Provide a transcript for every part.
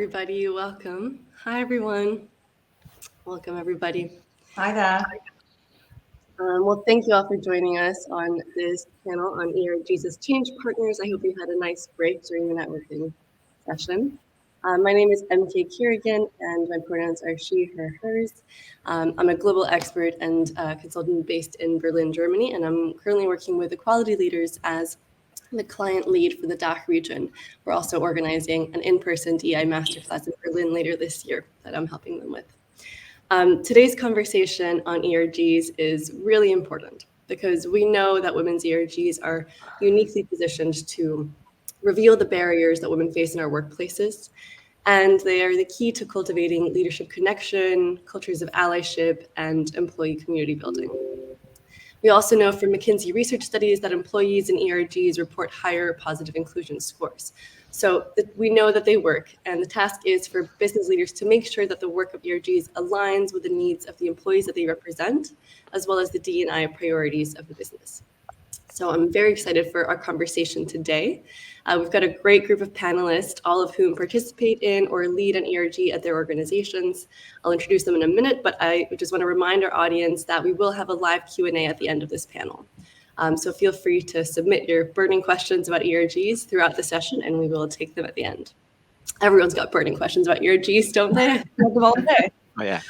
everybody. Welcome. Hi, everyone. Welcome, everybody. Hi there. Well, thank you all for joining us on this panel on ERGs as Change Partners. I hope you had a nice break during the networking session. My name is MK Kierrigan, and my pronouns are she, her, hers. I'm a global expert and consultant based in Berlin, Germany, and I'm currently working with equality leaders as the client lead for the DACH region. We're also organizing an in-person DEI masterclass in Berlin later this year that I'm helping them with. Today's conversation on ERGs is really important because we know that women's ERGs are uniquely positioned to reveal the barriers that women face in our workplaces, and they are the key to cultivating leadership connection, cultures of allyship, and employee community building. We also know from McKinsey research studies that employees in ERGs report higher positive inclusion scores. So we know that they work, and the task is for business leaders to make sure that the work of ERGs aligns with the needs of the employees that they represent, as well as the DE&I priorities of the business. So I'm very excited for our conversation today. We've got a great group of panelists, all of whom participate in or lead an ERG at their organizations. I'll introduce them in a minute, but I just want to remind our audience that we will have a live Q&A at the end of this panel. So feel free to submit your burning questions about ERGs throughout the session, and we will take them at the end. Everyone's got burning questions about ERGs, don't they? I have them all day. Oh, yeah.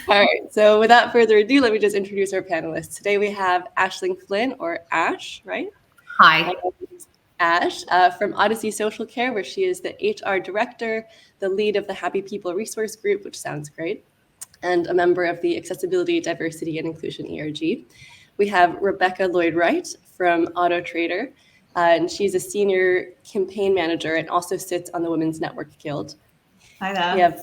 All right, so without further ado, let me just introduce our panelists. Today we have Aisling Flynn, or Ash, right? Hi. Ash from Odyssey Social Care, where she is the HR director, the lead of the Happy People Resource Group, which sounds great, and a member of the Accessibility, Diversity, and Inclusion ERG. We have Rebecca Lloyd-Wright from Auto Trader, and she's a senior campaign manager and also sits on the Women's Network Guild. Hi there.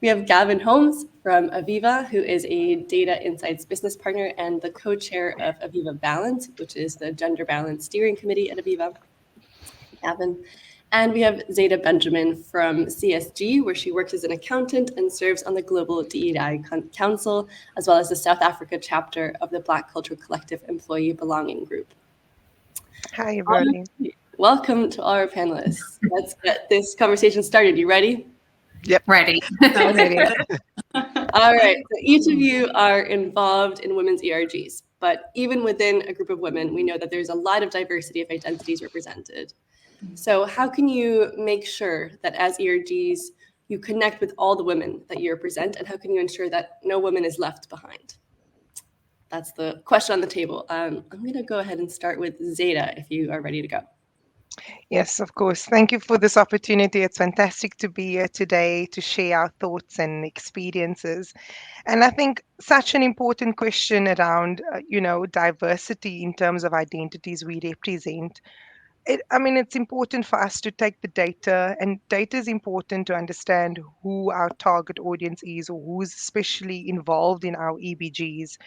We have Gavin Holmes from Aviva, who is a data insights business partner and the co-chair of Aviva Balance, which is the gender balance steering committee at Aviva. Gavin. And we have Zeta Benjamin from CSG, where she works as an accountant and serves on the Global DE&I Council, as well as the South Africa chapter of the Black Cultural Collective Employee Belonging Group. Hi, everybody. Welcome to all our panelists. Let's get this conversation started. You ready? Yep. Ready. Ready. All right. So each of you are involved in women's ERGs, but even within a group of women, we know that there's a lot of diversity of identities represented. So how can you make sure that as ERGs, you connect with all the women that you represent, and how can you ensure that no woman is left behind? That's the question on the table. I'm going to go ahead and start with Zeta, if you are ready to go. Yes, of course. Thank you for this opportunity. It's fantastic to be here today to share our thoughts and experiences. And I think such an important question around, diversity in terms of identities we represent. It's important for us to take the data, and data is important to understand who our target audience is or who's especially involved in our EBGs.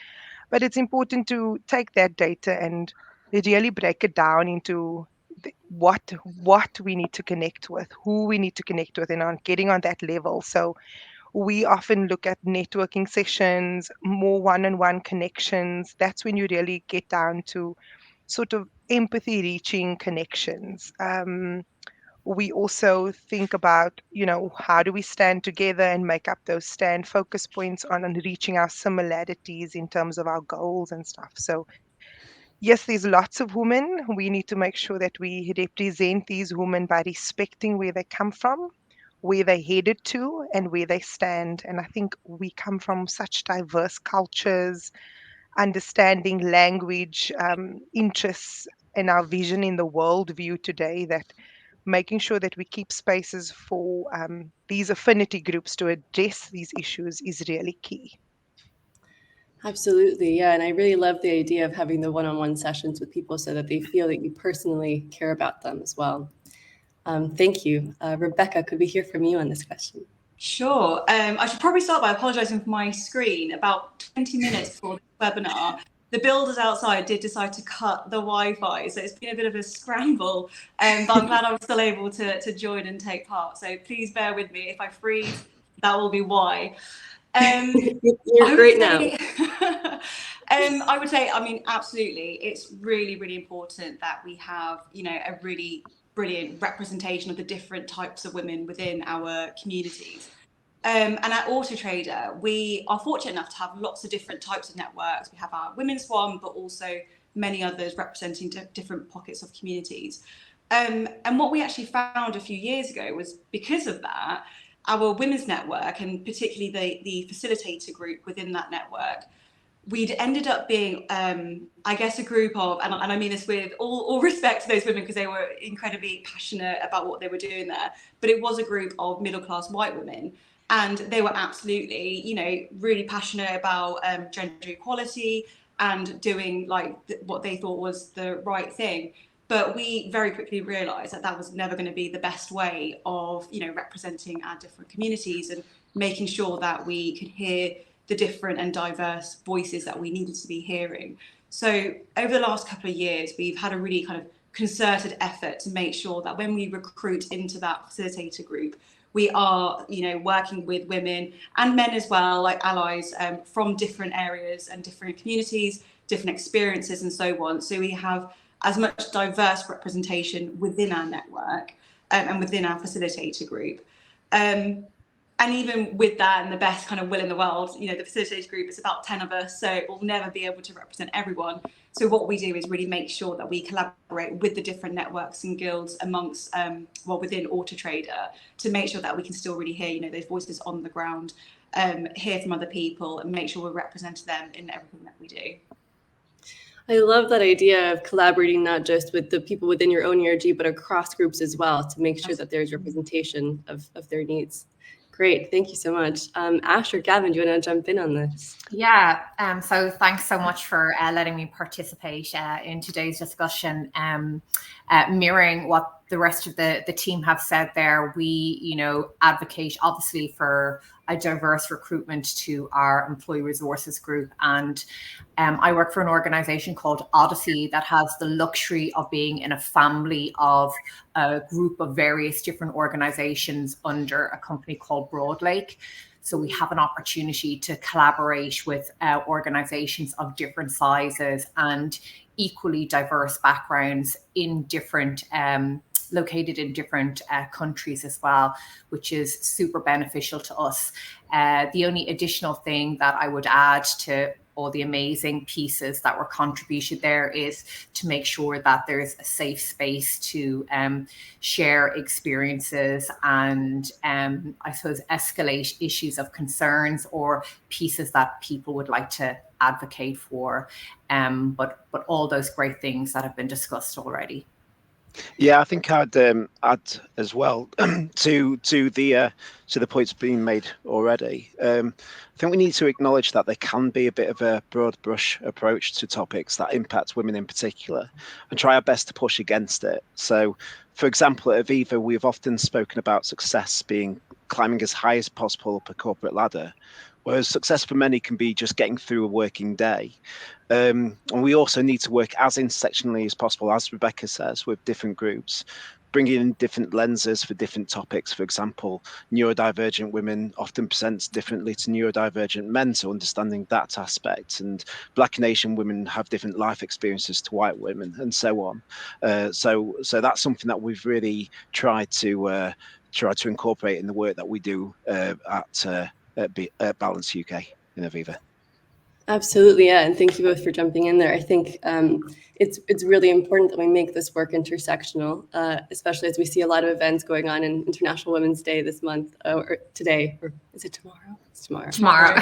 But it's important to take that data and really break it down into what we need to connect with, who we need to connect with, and on getting on that level. So we often look at networking sessions, more one-on-one connections. That's when you really get down to sort of empathy reaching connections. We also think about, how do we stand together and make up those stand focus points on reaching our similarities in terms of our goals and stuff. So yes, there's lots of women. We need to make sure that we represent these women by respecting where they come from, where they're headed to, and where they stand. And I think we come from such diverse cultures, understanding language, interests, and our vision in the world view today, that making sure that we keep spaces for these affinity groups to address these issues is really key. Absolutely, yeah. And I really love the idea of having the one-on-one sessions with people so that they feel that you personally care about them as well. Thank you. Rebecca, could we hear from you on this question? Sure. I should probably start by apologising for my screen. About 20 minutes before the webinar, the builders outside did decide to cut the Wi-Fi, so it's been a bit of a scramble, but I'm glad I was still able to join and take part. So please bear with me. If I freeze, that will be why. You're great now. I would say, absolutely, it's really, really important that we have, a really brilliant representation of the different types of women within our communities. And at Auto Trader, we are fortunate enough to have lots of different types of networks. We have our women's one, but also many others representing different pockets of communities. And what we actually found a few years ago was, because of that, our women's network, and particularly the facilitator group within that network, we'd ended up being, I guess, a group of, and I mean this with all respect to those women, because they were incredibly passionate about what they were doing there, but it was a group of middle-class white women, and they were absolutely, you know, really passionate about gender equality and doing like what they thought was the right thing. But we very quickly realised that that was never going to be the best way of, you know, representing our different communities and making sure that we could hear the different and diverse voices that we needed to be hearing. So over the last couple of years, we've had a really kind of concerted effort to make sure that when we recruit into that facilitator group, we are, you know, working with women and men as well, like allies from different areas and different communities, different experiences and so on. So we have as much diverse representation within our network and within our facilitator group. And even with that and the best kind of will in the world, you know, the facilitator group is about 10 of us, so we'll never be able to represent everyone. So what we do is really make sure that we collaborate with the different networks and guilds amongst, within Auto Trader, to make sure that we can still really hear, you know, those voices on the ground, hear from other people, and make sure we represent them in everything that we do. I love that idea of collaborating not just with the people within your own ERG, but across groups as well, to make sure that there's representation of their needs. Great, thank you so much. Ash or Gavin, do you want to jump in on this? Yeah, so thanks so much for letting me participate in today's discussion. Mirroring what the rest of the team have said there, we, you know, advocate obviously for a diverse recruitment to our employee resources group. And I work for an organization called Odyssey that has the luxury of being in a family of a group of various different organizations under a company called Broadlake. So we have an opportunity to collaborate with organizations of different sizes and equally diverse backgrounds in different located in different countries as well, which is super beneficial to us. The only additional thing that I would add to all the amazing pieces that were contributed there is to make sure that there's a safe space to share experiences and I suppose escalate issues of concerns or pieces that people would like to advocate for, but all those great things that have been discussed already. Yeah, I think I'd add as well to the points being made already. I think we need to acknowledge that there can be a bit of a broad brush approach to topics that impact women in particular, and try our best to push against it. So, for example, at Aviva, we've often spoken about success being climbing as high as possible up a corporate ladder, whereas success for many can be just getting through a working day. And we also need to work as intersectionally as possible, as Rebecca says, with different groups, bringing in different lenses for different topics. For example, neurodivergent women often present differently to neurodivergent men, so understanding that aspect. And Black and Asian women have different life experiences to white women, and so on. So that's something that we've really tried to incorporate in the work that we do at Balance UK in Aviva. Absolutely, yeah, and thank you both for jumping in there. I think it's really important that we make this work intersectional, especially as we see a lot of events going on in International Women's Day this month, or today, or is it tomorrow? It's tomorrow. Tomorrow.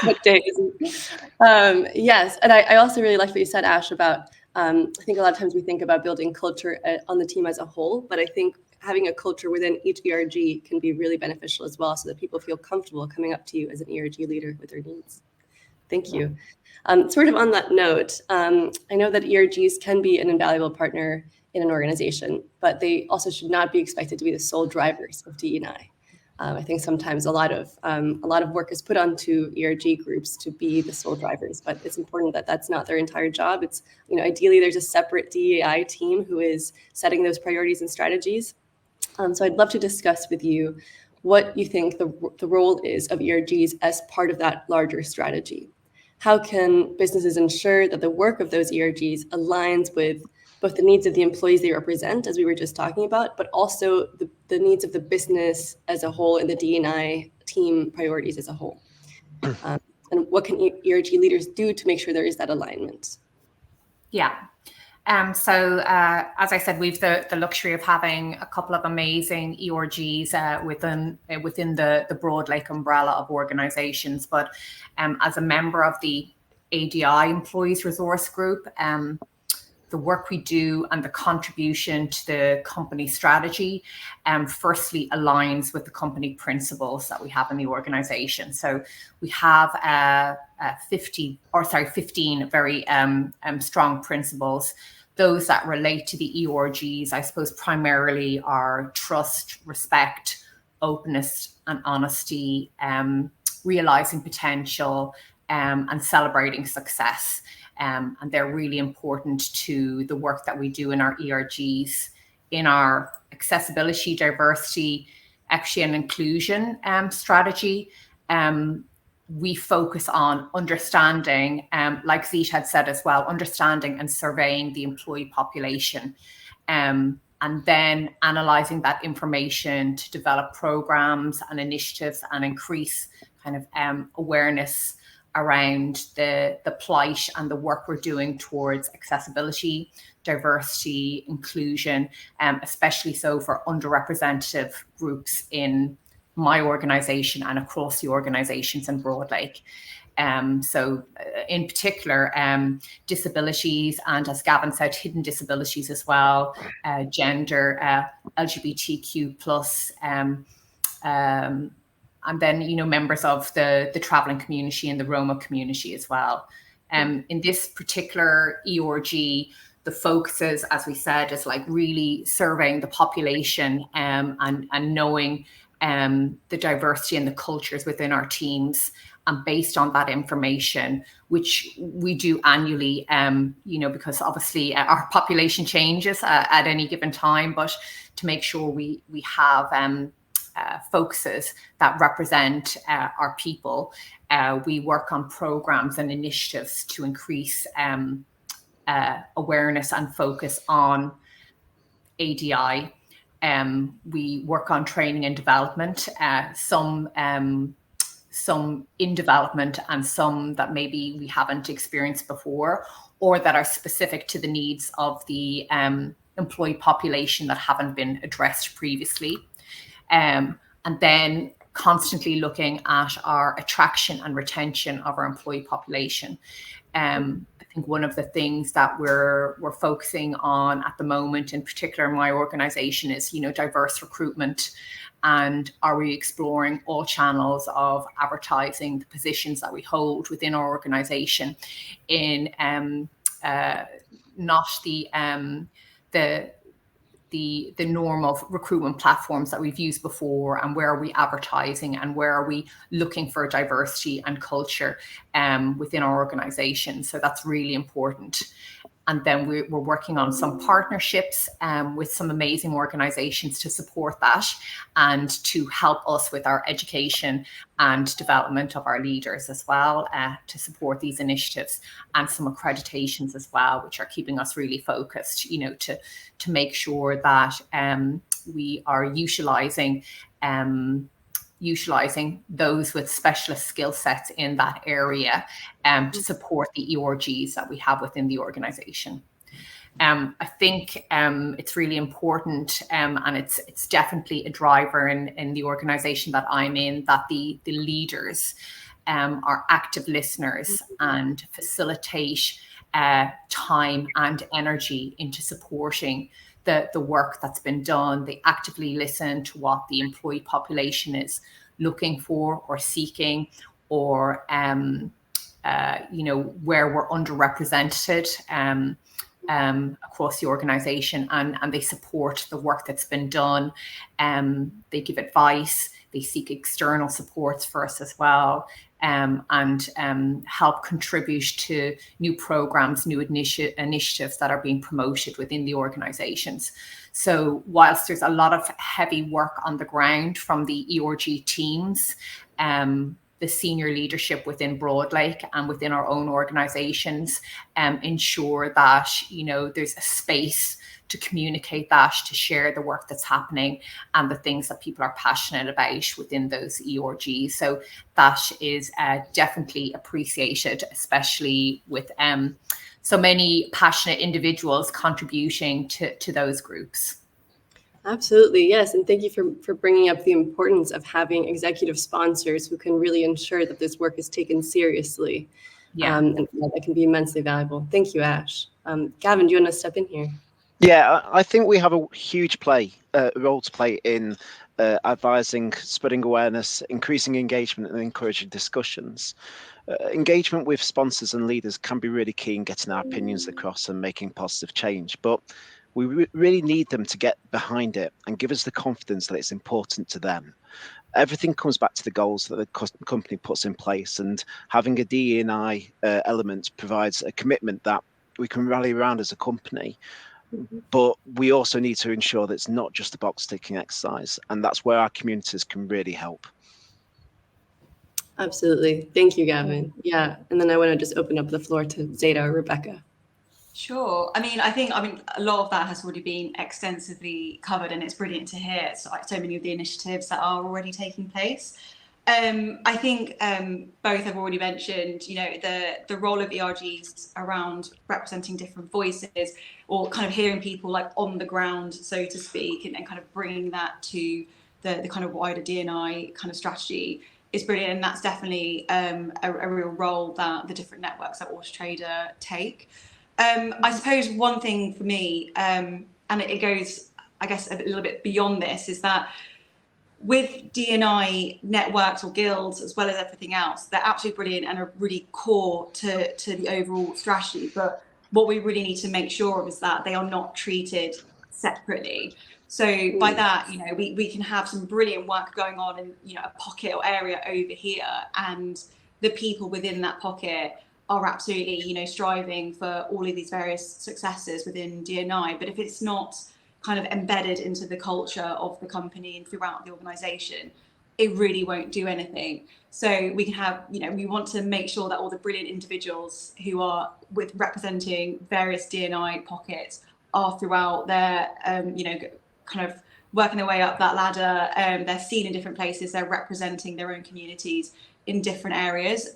What day is it? Yes, and I also really like what you said, Ash, about I think a lot of times we think about building culture on the team as a whole, but I think having a culture within each ERG can be really beneficial as well, so that people feel comfortable coming up to you as an ERG leader with their needs. Thank you. Sort of on that note, I know that ERGs can be an invaluable partner in an organization, but they also should not be expected to be the sole drivers of DE&I. I think sometimes a lot of work is put onto ERG groups to be the sole drivers, but it's important that that's not their entire job. It's, you know, ideally there's a separate DE&I team who is setting those priorities and strategies. So I'd love to discuss with you what you think the role is of ERGs as part of that larger strategy. How can businesses ensure that the work of those ERGs aligns with both the needs of the employees they represent, as we were just talking about, but also the needs of the business as a whole and the DE&I team priorities as a whole. And what can ERG leaders do to make sure there is that alignment? Yeah. So as I said, we've the luxury of having a couple of amazing ERGs within the Broadlake umbrella of organisations. But as a member of the ADI Employees Resource Group, the work we do and the contribution to the company strategy firstly aligns with the company principles that we have in the organization. So we have 15 very strong principles. Those that relate to the ERGs, I suppose, primarily are trust, respect, openness and honesty, realizing potential, and celebrating success. And they're really important to the work that we do in our ERGs, in our accessibility, diversity, equity and inclusion strategy. We focus on understanding, like Zita had said as well, understanding and surveying the employee population, and then analysing that information to develop programmes and initiatives and increase kind of awareness around the plight and the work we're doing towards accessibility, diversity, inclusion, especially so for underrepresented groups in my organisation and across the organisations in Broadlake. So in particular, disabilities and, as Gavin said, hidden disabilities as well, gender, LGBTQ plus, and then, you know, members of the travelling community and the Roma community as well. In this particular ERG, the focuses, as we said, is like really surveying the population and knowing the diversity and the cultures within our teams. And based on that information, which we do annually, you know, because obviously our population changes at any given time, but to make sure we have focuses that represent our people, we work on programs and initiatives to increase awareness and focus on ADI. We work on training and development, some in development and some that maybe we haven't experienced before, or that are specific to the needs of the employee population that haven't been addressed previously. And then constantly looking at our attraction and retention of our employee population. I think one of the things that we're focusing on at the moment, in particular in my organisation, is, you know, diverse recruitment. And are we exploring all channels of advertising the positions that we hold within our organisation in not the normal recruitment platforms that we've used before, and where are we advertising and where are we looking for diversity and culture within our organisation. So that's really important. And then we're working on some partnerships with some amazing organisations to support that and to help us with our education and development of our leaders as well, to support these initiatives, and some accreditations as well, which are keeping us really focused, you know, to make sure that we are utilising those with specialist skill sets in that area to support the ERGs that we have within the organisation. I think it's really important, and it's definitely a driver in the organisation that I'm in, that the leaders are active listeners and facilitate time and energy into supporting the work that's been done. They actively listen to what the employee population is looking for or seeking, or you know, where we're underrepresented across the organisation, and they support the work that's been done. They give advice, they seek external supports for us as well, and help contribute to new programs, new initiatives that are being promoted within the organisations. So whilst there's a lot of heavy work on the ground from the ERG teams, the senior leadership within Broadlake and within our own organizations ensure that, there's a space to communicate that, to share the work that's happening and the things that people are passionate about within those ERGs. So that is definitely appreciated, especially with so many passionate individuals contributing to those groups. Absolutely, yes. And thank you for bringing up the importance of having executive sponsors who can really ensure that this work is taken seriously. Yeah. And that can be immensely valuable. Thank you, Ash. Gavin, do you want to step in here? Yeah, I think we have a huge role to play in advising, spreading awareness, increasing engagement and encouraging discussions. Engagement with sponsors and leaders can be really key in getting our opinions across and making positive change, but we really need them to get behind it and give us the confidence that it's important to them. Everything comes back to the goals that the company puts in place, and having a DE&I element provides a commitment that we can rally around as a company. But we also need to ensure that it's not just a box ticking exercise, and that's where our communities can really help. Absolutely. Thank you, Gavin. Yeah. And then I want to just open up the floor to Zeta or Rebecca. Sure. I think a lot of that has already been extensively covered, and it's brilliant to hear so many of the initiatives that are already taking place. I think both have already mentioned, the role of ERGs around representing different voices, or kind of hearing people like on the ground, so to speak, and kind of bringing that to the kind of wider DE&I kind of strategy is brilliant. And that's definitely a real role that the different networks at Autotrader take. I suppose one thing for me, and it goes, I guess, a little bit beyond this, is that with DE&I networks or guilds, as well as everything else, they're absolutely brilliant and are really core to the overall strategy. But what we really need to make sure of is that they are not treated separately. So by that, we can have some brilliant work going on in, a pocket or area over here, and the people within that pocket are absolutely, striving for all of these various successes within DE&I. But if it's not kind of embedded into the culture of the company and throughout the organization, it really won't do anything. So we can have, we want to make sure that all the brilliant individuals who are representing various DE&I pockets are throughout their, kind of working their way up that ladder. They're seen in different places. They're representing their own communities in different areas.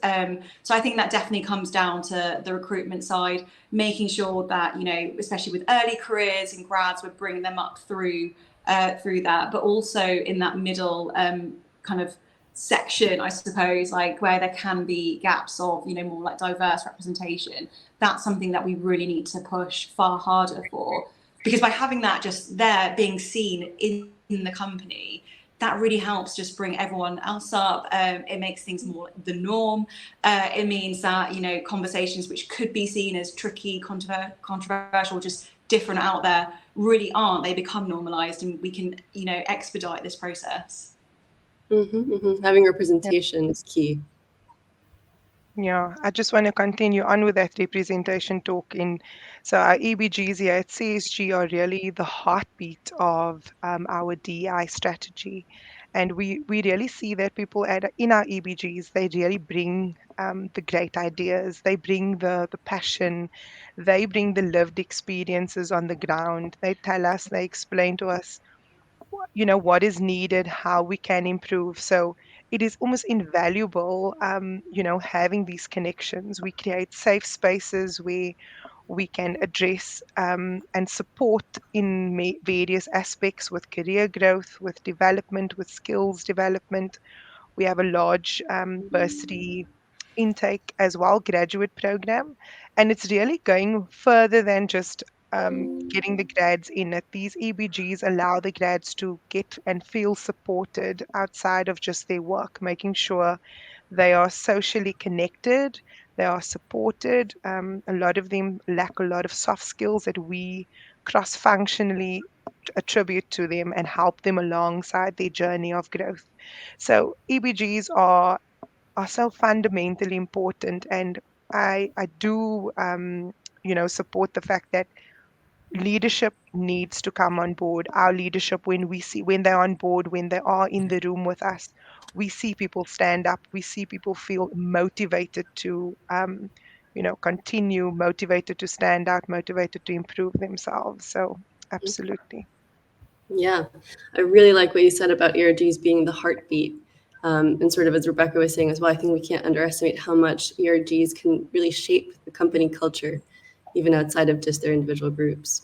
So I think that definitely comes down to the recruitment side, making sure that, especially with early careers and grads, we're bringing them up through that, but also in that middle kind of section, I suppose, like where there can be gaps of, more like diverse representation. That's something that we really need to push far harder for, because by having that just there being seen in the company, that really helps just bring everyone else up. It makes things more the norm. It means that, conversations which could be seen as tricky, controversial, just different out there, really aren't. They become normalized, and we can, expedite this process. Having representation is key. Yeah, I just want to continue on with that representation talk. So our EBGs here at CSG are really the heartbeat of our DEI strategy. And we really see that people in our EBGs, they really bring the great ideas, they bring the passion, they bring the lived experiences on the ground. They tell us, they explain to us, what is needed, how we can improve. So it is almost invaluable, having these connections. We create safe spaces where we can address and support in various aspects, with career growth, with development, with skills development. We have a large bursary intake as well, graduate program, and it's really going further than just getting the grads in it. These EBGs allow the grads to get and feel supported outside of just their work, making sure they are socially connected, they are supported. A lot of them lack a lot of soft skills that we cross-functionally attribute to them and help them alongside their journey of growth. So EBGs are so fundamentally important, and I do support the fact that leadership needs to come on board. Our leadership, when they're on board, when they are in the room with us, we see people stand up, we see people feel motivated to continue, motivated to stand out, motivated to improve themselves. So absolutely. Yeah, I really like what you said about ERGs being the heartbeat. And sort of as Rebecca was saying as well, I think we can't underestimate how much ERGs can really shape the company culture, even outside of just their individual groups.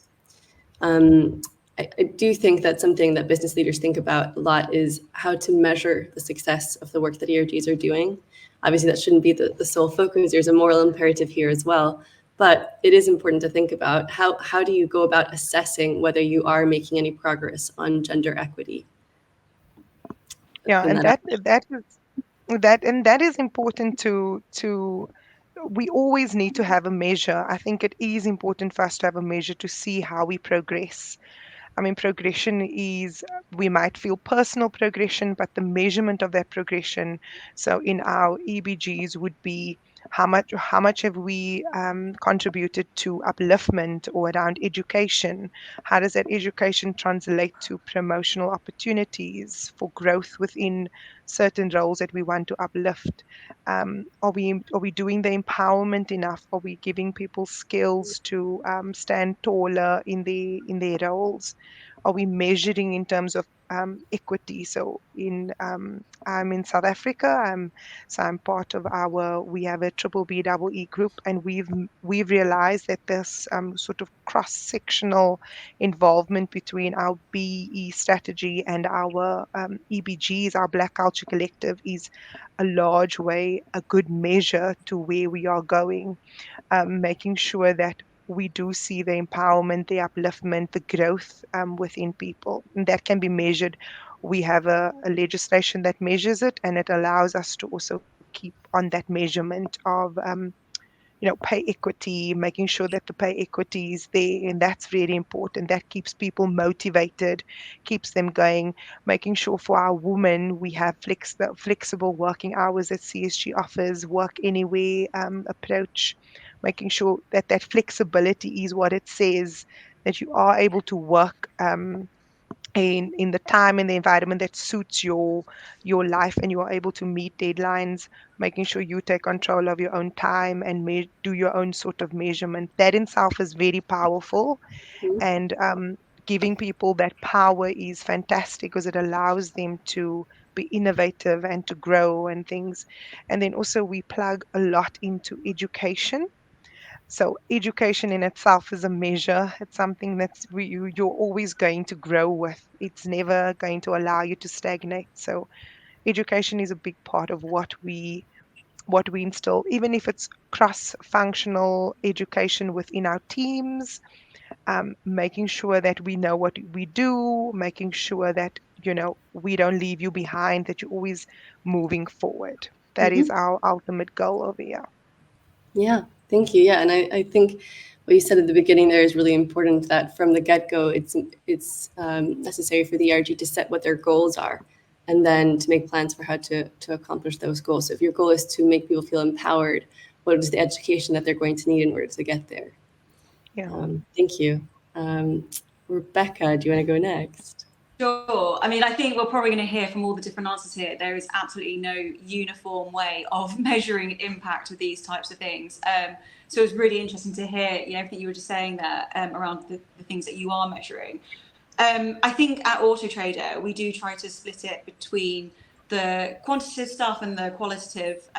I do think that something that business leaders think about a lot is how to measure the success of the work that ERGs are doing. Obviously, that shouldn't be the sole focus. There's a moral imperative here as well. But it is important to think about how do you go about assessing whether you are making any progress on gender equity? Yeah, and that is important to we always need to have a measure. I think it is important for us to have a measure to see how we progress. I mean, progression is, we might feel personal progression, but the measurement of that progression, so in our EBGs would be how much have we contributed to upliftment or around education? How does that education translate to promotional opportunities for growth within certain roles that we want to uplift? Are we doing the empowerment enough? Are we giving people skills to stand taller in their roles? Are we measuring in terms of equity? So I'm in South Africa. So I'm part of we have a triple BEE group, and we've realized that this sort of cross-sectional involvement between our BE strategy and our EBGs, our Black Culture Collective, is a large way, a good measure to where we are going, making sure that we do see the empowerment, the upliftment, the growth within people. And that can be measured. We have a legislation that measures it, and it allows us to also keep on that measurement of pay equity, making sure that the pay equity is there, and that's really important. That keeps people motivated, keeps them going, making sure for our women we have flexible working hours that CSG offers, work anywhere approach, making sure that that flexibility is what it says, that you are able to work in the time and the environment that suits your life, and you are able to meet deadlines, making sure you take control of your own time and do your own sort of measurement. That in itself is very powerful, and giving people that power is fantastic because it allows them to be innovative and to grow and things. And then also we plug a lot into education. So education in itself is a measure. It's something you're always going to grow with. It's never going to allow you to stagnate. So education is a big part of what we instill, even if it's cross-functional education within our teams, making sure that we know what we do, making sure that we don't leave you behind, that you're always moving forward. That is our ultimate goal over here. Yeah, thank you. Yeah, and I think what you said at the beginning there is really important, that from the get-go, it's necessary for the ERG to set what their goals are, and then to make plans for how to accomplish those goals. So if your goal is to make people feel empowered, what is the education that they're going to need in order to get there? Yeah. Thank you. Rebecca, do you want to go next? Sure. I mean, I think we're probably going to hear from all the different answers here. There is absolutely no uniform way of measuring impact with these types of things. So it's really interesting to hear, everything you were just saying there around the things that you are measuring. I think at Auto Trader, we do try to split it between the quantitative stuff and the qualitative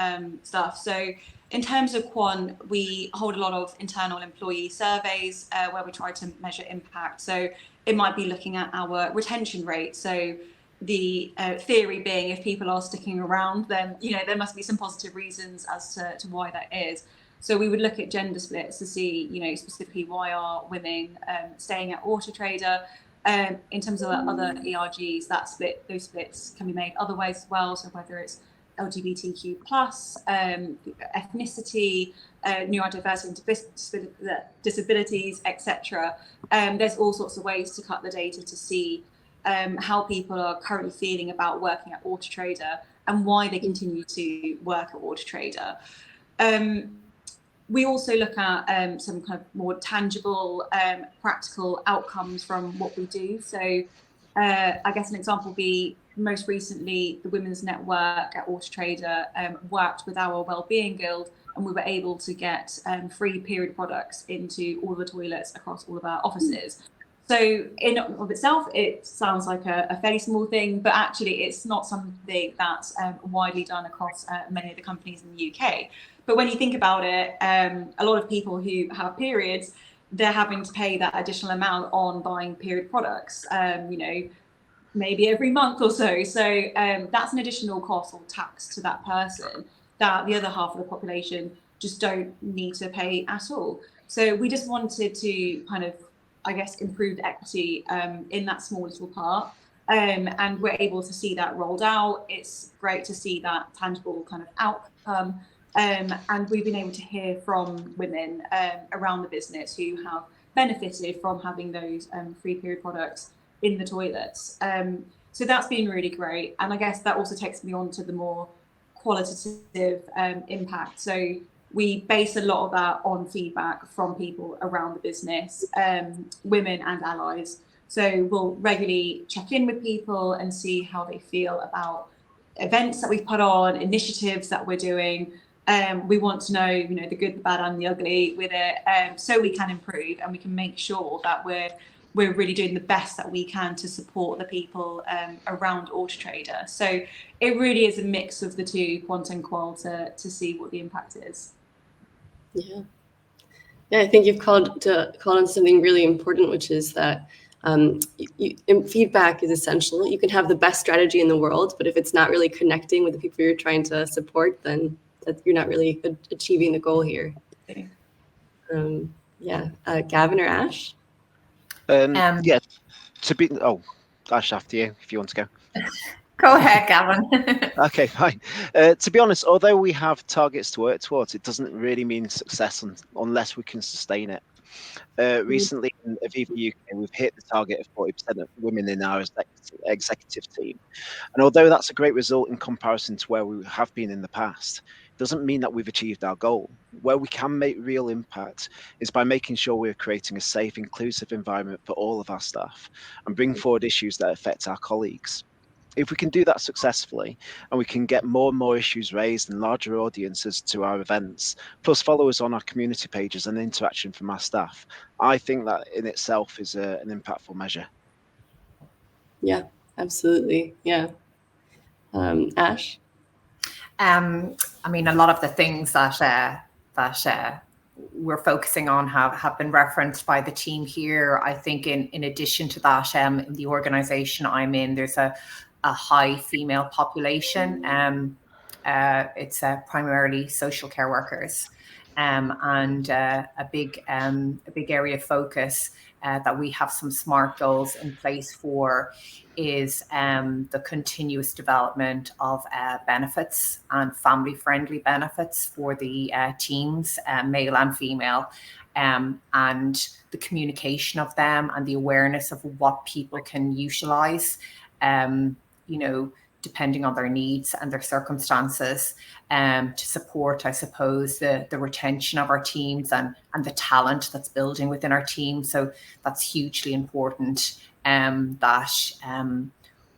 stuff. So in terms of quant, we hold a lot of internal employee surveys where we try to measure impact. So it might be looking at our retention rate. So the theory being, if people are sticking around, then there must be some positive reasons as to why that is. So we would look at gender splits to see, specifically why are women staying at Auto Trader. In terms of other ERGs, those splits can be made other ways as well. So whether it's LGBTQ+, ethnicity, neurodiversity and disabilities, etc. There's all sorts of ways to cut the data to see how people are currently feeling about working at Auto Trader and why they continue to work at Auto Trader. We also look at some kind of more tangible, practical outcomes from what we do. So I guess an example would be most recently, the Women's Network at Auto Trader worked with our Wellbeing Guild, and we were able to get free period products into all the toilets across all of our offices. So in and of itself, it sounds like a fairly small thing, but actually it's not something that's widely done across many of the companies in the UK. But when you think about it, a lot of people who have periods, they're having to pay that additional amount on buying period products, maybe every month or so. So that's an additional cost or tax to that person that the other half of the population just don't need to pay at all. So we just wanted to kind of, I guess, improve equity in that small little part. And we're able to see that rolled out. It's great to see that tangible kind of outcome. And we've been able to hear from women around the business who have benefited from having those free period products in the toilets. So that's been really great. And I guess that also takes me on to the more qualitative impact. So we base a lot of that on feedback from people around the business, women and allies. So we'll regularly check in with people and see how they feel about events that we've put on, initiatives that we're doing. We want to know, the good, the bad, and the ugly with it, so we can improve and we can make sure that we're really doing the best that we can to support the people around Auto Trader. So it really is a mix of the two, quant and qual, to see what the impact is. Yeah, I think you've called on something really important, which is that feedback is essential. You can have the best strategy in the world, but if it's not really connecting with the people you're trying to support, then you're not really achieving the goal here. Gavin or Ash? Yeah, Ash, after you, if you want to go. Go ahead, Gavin. Okay, fine. To be honest, although we have targets to work towards, it doesn't really mean success unless we can sustain it. Recently in Aviva UK, we've hit the target of 40% of women in our executive team. And although that's a great result in comparison to where we have been in the past, it doesn't mean that we've achieved our goal. Where we can make real impact is by making sure we're creating a safe, inclusive environment for all of our staff and bring forward issues that affect our colleagues. If we can do that successfully and we can get more and more issues raised and larger audiences to our events, plus followers on our community pages and interaction from our staff, I think that in itself is an impactful measure. Yeah, absolutely. Yeah. Ash? I mean, a lot of the things that we're focusing on have been referenced by the team here. I think in addition to that, in the organisation I'm in, there's a high female population. It's primarily social care workers, and a big area of focus that we have some SMART goals in place for is the continuous development of benefits and family-friendly benefits for the teams, male and female, and the communication of them and the awareness of what people can utilise, depending on their needs and their circumstances, to support, I suppose, the retention of our teams and the talent that's building within our team. So that's hugely important, that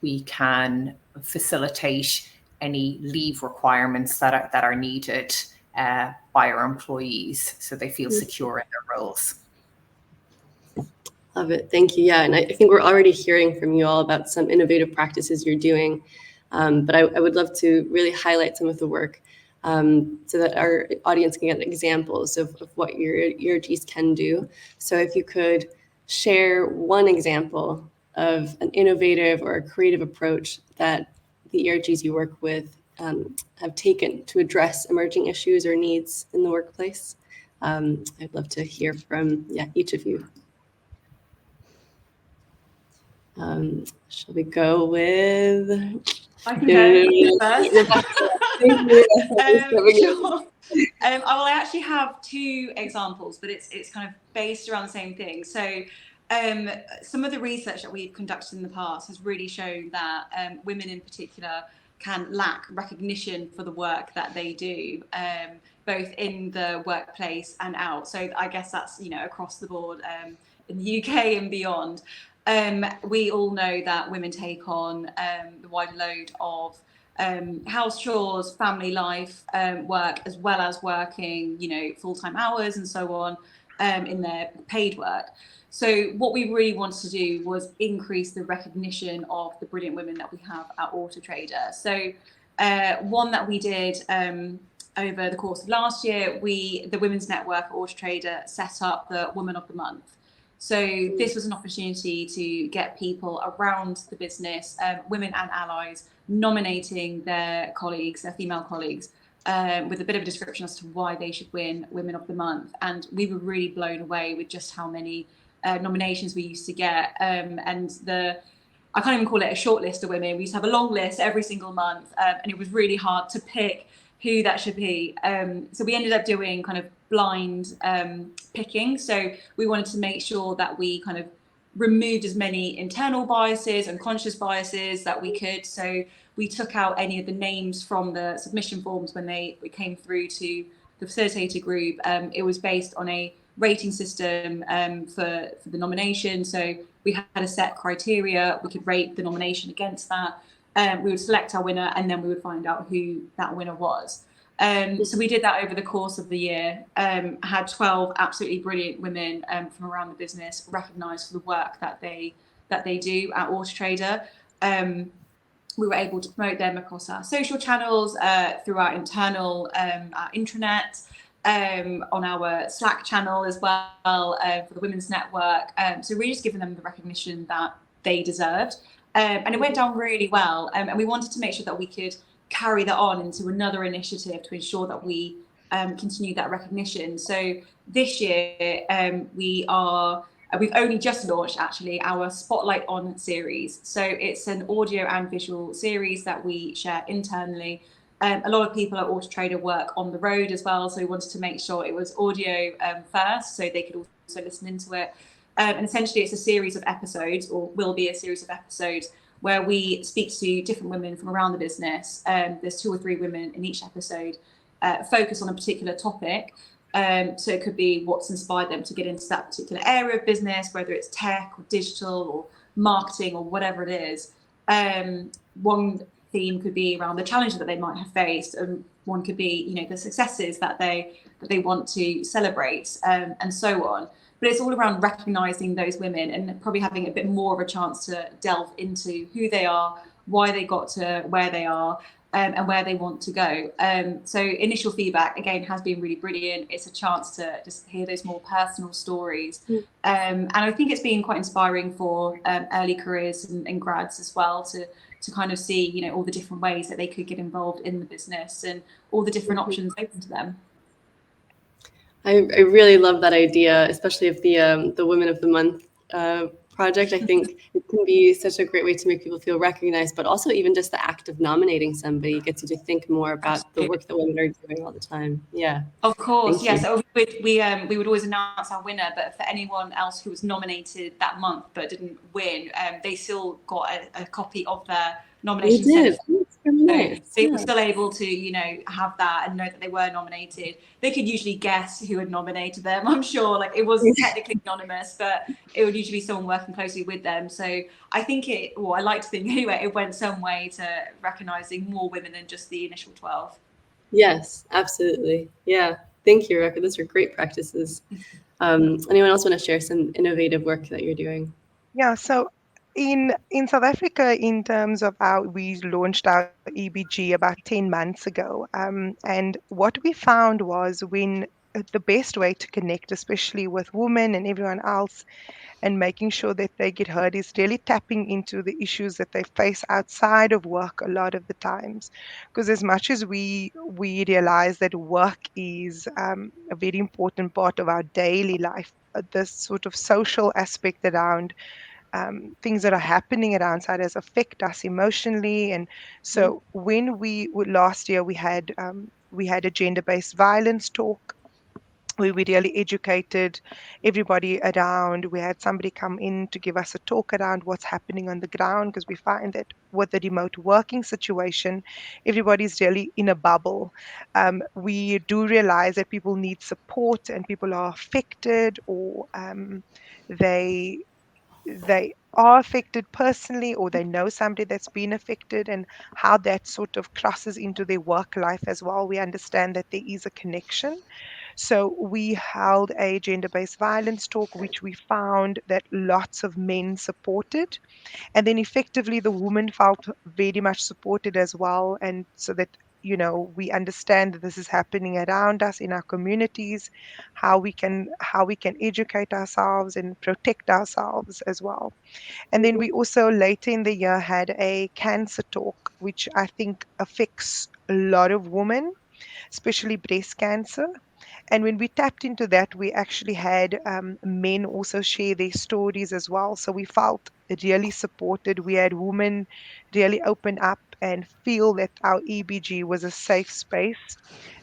we can facilitate any leave requirements that are needed by our employees so they feel secure in their roles. Love it. Thank you. Yeah, and I think we're already hearing from you all about some innovative practices you're doing. But I would love to really highlight some of the work so that our audience can get examples of what your ERGs can do. So if you could share one example of an innovative or a creative approach that the ERGs you work with have taken to address emerging issues or needs in the workplace, I'd love to hear from each of you. Shall we go with? I can go first. Sure. I actually have two examples, but it's kind of based around the same thing. So some of the research that we've conducted in the past has really shown that women in particular can lack recognition for the work that they do, both in the workplace and out. So I guess that's, across the board in the UK and beyond. we all know that women take on the wider load of house chores, family life, work, as well as working, full-time hours and so on in their paid work. So what we really wanted to do was increase the recognition of the brilliant women that we have at Auto Trader. So one that we did over the course of last year, the Women's Network at Auto Trader set up the Woman of the Month. So this was an opportunity to get people around the business, women and allies, nominating their colleagues, their female colleagues, with a bit of a description as to why they should win Women of the Month. And we were really blown away with just how many nominations we used to get. I can't even call it a short list of women. We used to have a long list every single month, and it was really hard to pick who that should be. So we ended up doing kind of blind picking. So we wanted to make sure that we kind of removed as many internal biases and conscious biases that we could. So we took out any of the names from the submission forms when they came through to the facilitator group. It was based on a rating system for the nomination. So we had a set criteria. We could rate the nomination against that. We would select our winner, and then we would find out who that winner was. So we did that over the course of the year. Had 12 absolutely brilliant women from around the business recognised for the work that they do at Auto Trader. We were able to promote them across our social channels, through our internal our intranet, on our Slack channel as well, for the Women's Network. So really just giving them the recognition that they deserved. And it went down really well. And we wanted to make sure that we could carry that on into another initiative to ensure that we continue that recognition. So this year, we've only just launched actually our Spotlight On series. So it's an audio and visual series that we share internally. A lot of people at Auto Trader work on the road as well. So we wanted to make sure it was audio first, so they could also listen into it. And essentially it's a series of episodes, or will be a series of episodes, where we speak to different women from around the business. There's 2 or 3 women in each episode, focus on a particular topic. So it could be what's inspired them to get into that particular area of business, whether it's tech or digital or marketing or whatever it is. One theme could be around the challenges that they might have faced, and one could be, the successes that they want to celebrate, and so on. But it's all around recognizing those women and probably having a bit more of a chance to delve into who they are, why they got to where they are, and where they want to go. So initial feedback, again, has been really brilliant. It's a chance to just hear those more personal stories. And I think it's been quite inspiring for early careers and grads as well to kind of see, all the different ways that they could get involved in the business and all the different options open to them. I really love that idea, especially of the Women of the Month project. I think it can be such a great way to make people feel recognized, but also even just the act of nominating somebody gets you to think more about the work that women are doing all the time. Yeah. Of course, Thank yes. So we would always announce our winner, but for anyone else who was nominated that month but didn't win, they still got a copy of their nomination. They did. Nice. So they were still able to, have that and know that they were nominated. They could usually guess who had nominated them. I'm sure, it was technically anonymous, but it would usually be someone working closely with them. So I think I like to think anyway, it went some way to recognising more women than just the initial 12. Yes, absolutely. Yeah. Thank you, Rebecca. Those are great practices. Anyone else want to share some innovative work that you're doing? Yeah, so in South Africa, in terms of we launched our EBG about 10 months ago. And what we found was the best way to connect, especially with women and everyone else, and making sure that they get heard, is really tapping into the issues that they face outside of work a lot of the times. Because as much as we realize that work is a very important part of our daily life, this sort of social aspect around things that are happening around us affect us emotionally. And so when last year we had a gender-based violence talk, we really educated everybody around. We had somebody come in to give us a talk around what's happening on the ground, because we find that with the remote working situation, everybody's really in a bubble. We do realize that people need support and people are affected, or they are affected personally, or they know somebody that's been affected, and how that sort of crosses into their work life as well. We understand that there is a connection. So we held a gender-based violence talk, which we found that lots of men supported. And then effectively the woman felt very much supported as well. And so that, we understand that this is happening around us in our communities, how we can educate ourselves and protect ourselves as well. And then we also later in the year had a cancer talk, which I think affects a lot of women, especially breast cancer. And when we tapped into that, we actually had men also share their stories as well. So we felt really supported. We had women really open up and feel that our EBG was a safe space,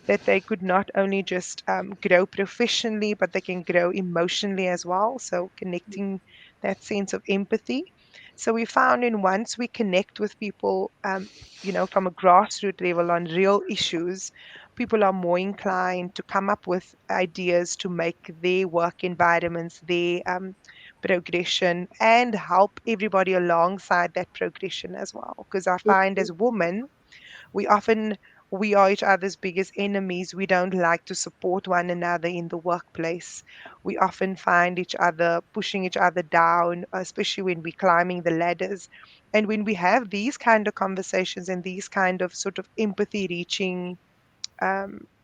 that they could not only just grow professionally, but they can grow emotionally as well. So connecting that sense of empathy. So we found in once we connect with people, from a grassroots level on real issues, people are more inclined to come up with ideas to make their work environments, their progression, and help everybody alongside that progression as well. Because I find as women, we often we are each other's biggest enemies. We don't like to support one another in the workplace. We often find each other pushing each other down, especially when we're climbing the ladders. And when we have these kind of conversations and these kind of sort of empathy reaching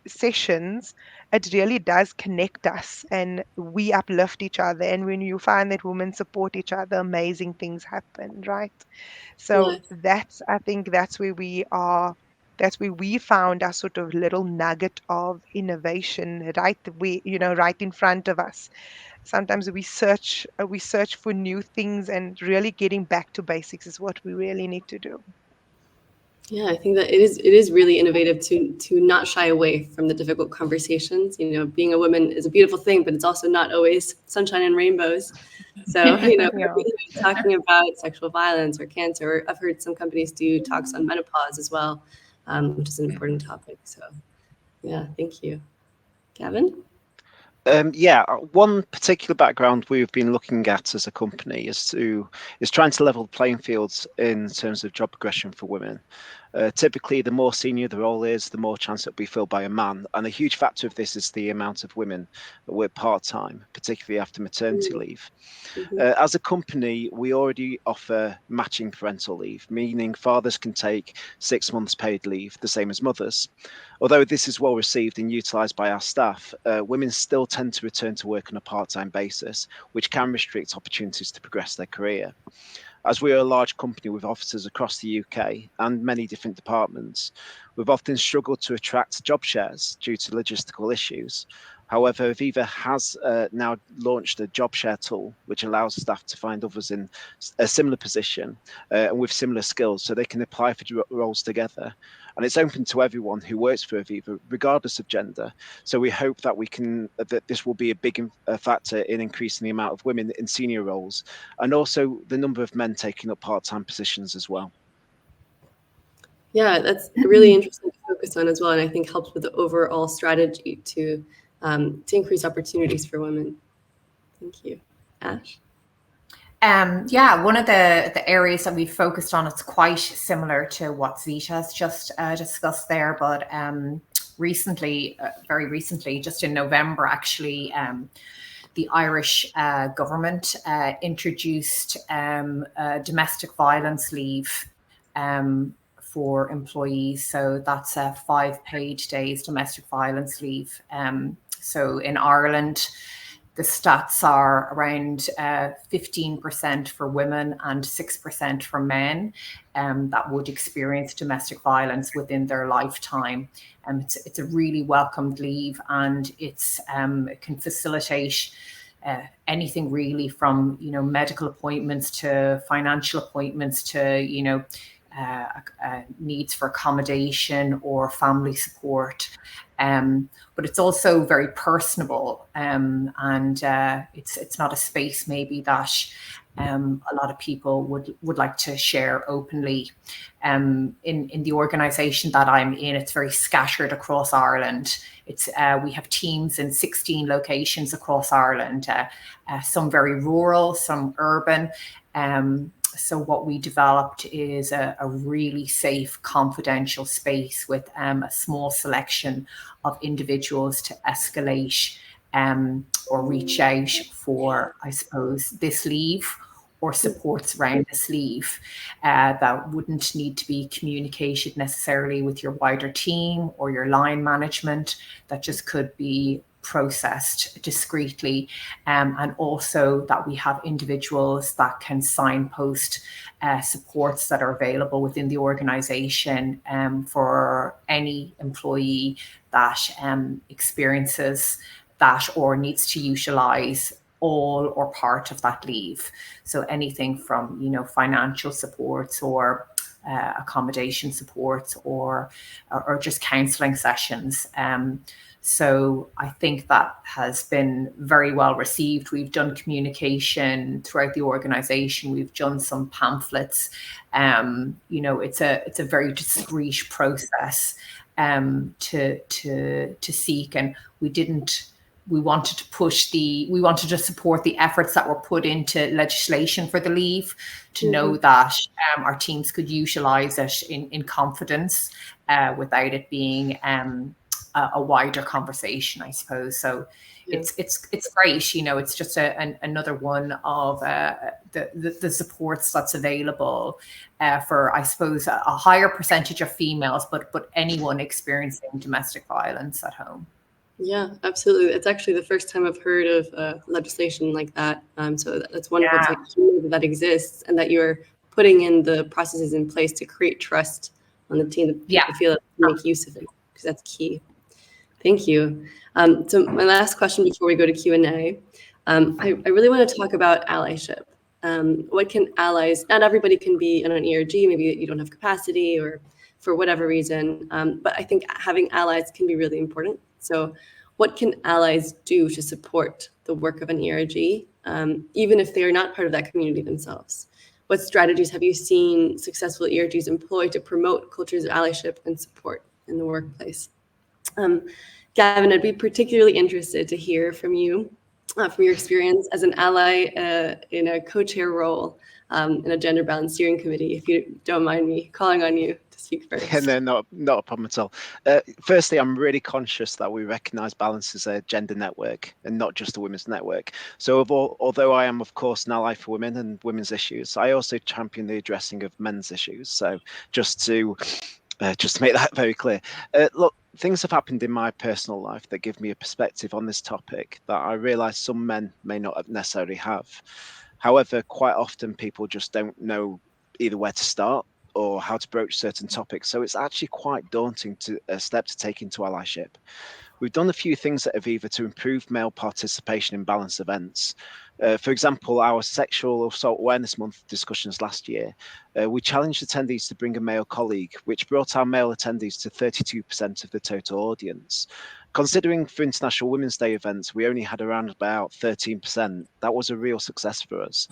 sessions, it really does connect us and we uplift each other. And when you find that women support each other, amazing things happen, right? So Nice. I think that's where we are. That's where we found our sort of little nugget of innovation, right in front of us. Sometimes we search for new things, and really getting back to basics is what we really need to do. Yeah, I think that it is really innovative to not shy away from the difficult conversations. Being a woman is a beautiful thing, but it's also not always sunshine and rainbows. So, Yeah. talking about sexual violence or cancer, or I've heard some companies do talks on menopause as well, which is an important topic. So, yeah, thank you. Gavin? One particular background we've been looking at as a company is trying to level the playing fields in terms of job progression for women. Typically, the more senior the role is, the more chance it'll be filled by a man. And a huge factor of this is the amount of women that work part-time, particularly after maternity leave. Mhm. As a company, we already offer matching parental leave, meaning fathers can take 6 months paid leave, the same as mothers. Although this is well received and utilised by our staff, women still tend to return to work on a part-time basis, which can restrict opportunities to progress their career. As we are a large company with offices across the UK and many different departments, we've often struggled to attract job shares due to logistical issues. However, Aviva has now launched a job share tool, which allows staff to find others in a similar position and with similar skills, so they can apply for roles together. And it's open to everyone who works for Aviva, regardless of gender. So we hope that that this will be a big factor in increasing the amount of women in senior roles, and also the number of men taking up part-time positions as well. Yeah, that's really interesting to focus on as well, and I think helps with the overall strategy to increase opportunities for women. Thank you. Ash? Yeah, one of the areas that we focused on, it's quite similar to what Zita has just discussed there, but recently, very recently, just in November, actually, the Irish government introduced domestic violence leave for employees. So that's 5 paid days domestic violence leave. So in Ireland, the stats are around 15% for women and 6% for men that would experience domestic violence within their lifetime. It's a really welcomed leave, and it can facilitate anything really from medical appointments to financial appointments to needs for accommodation or family support. But it's also very personable, and it's not a space maybe that a lot of people would like to share openly. In the organisation that I'm in, it's very scattered across Ireland. We have teams in 16 locations across Ireland, some very rural, some urban. So what we developed is a really safe, confidential space with a small selection of individuals to escalate or reach out for, I suppose, this leave or supports around this leave that wouldn't need to be communicated necessarily with your wider team or your line management, that just could be processed discreetly, and also that we have individuals that can signpost supports that are available within the organisation for any employee that experiences that or needs to utilise all or part of that leave. So anything from, financial supports or accommodation supports or just counselling sessions. So I think that has been very well received. We've done communication throughout the organisation. We've done some pamphlets. It's a very discreet process to seek, and we wanted to support the efforts that were put into legislation for the leave, to know that our teams could utilise it in confidence without it being a wider conversation, I suppose. So it's great, it's just another one of the supports that's available for, I suppose, a higher percentage of females, but anyone experiencing domestic violence at home. Yeah, absolutely. It's actually the first time I've heard of legislation like that. So that's wonderful to know that exists, and that you're putting in the processes in place to create trust on the team, that people feel that they make use of it, because that's key. Thank you. So my last question before we go to Q&A, I really want to talk about allyship. What can allies, not everybody can be in an ERG, maybe you don't have capacity or for whatever reason, but I think having allies can be really important. So what can allies do to support the work of an ERG, even if they are not part of that community themselves? What strategies have you seen successful ERGs employ to promote cultures of allyship and support in the workplace? Gavin, I'd be particularly interested to hear from you, from your experience as an ally in a co-chair role in a gender balance steering committee, if you don't mind me calling on you to speak first. No, not a problem at all. Firstly, I'm really conscious that we recognise balance as a gender network and not just a women's network. So although I am, of course, an ally for women and women's issues, I also champion the addressing of men's issues. So just to make that very clear, look, things have happened in my personal life that give me a perspective on this topic that I realise some men may not necessarily have. However, quite often people just don't know either where to start or how to broach certain topics. So it's actually quite daunting a step to take into allyship. We've done a few things at Aviva to improve male participation in balance events. For example, our Sexual Assault Awareness Month discussions last year, we challenged attendees to bring a male colleague, which brought our male attendees to 32% of the total audience. Considering for International Women's Day events, we only had around about 13%. That was a real success for us.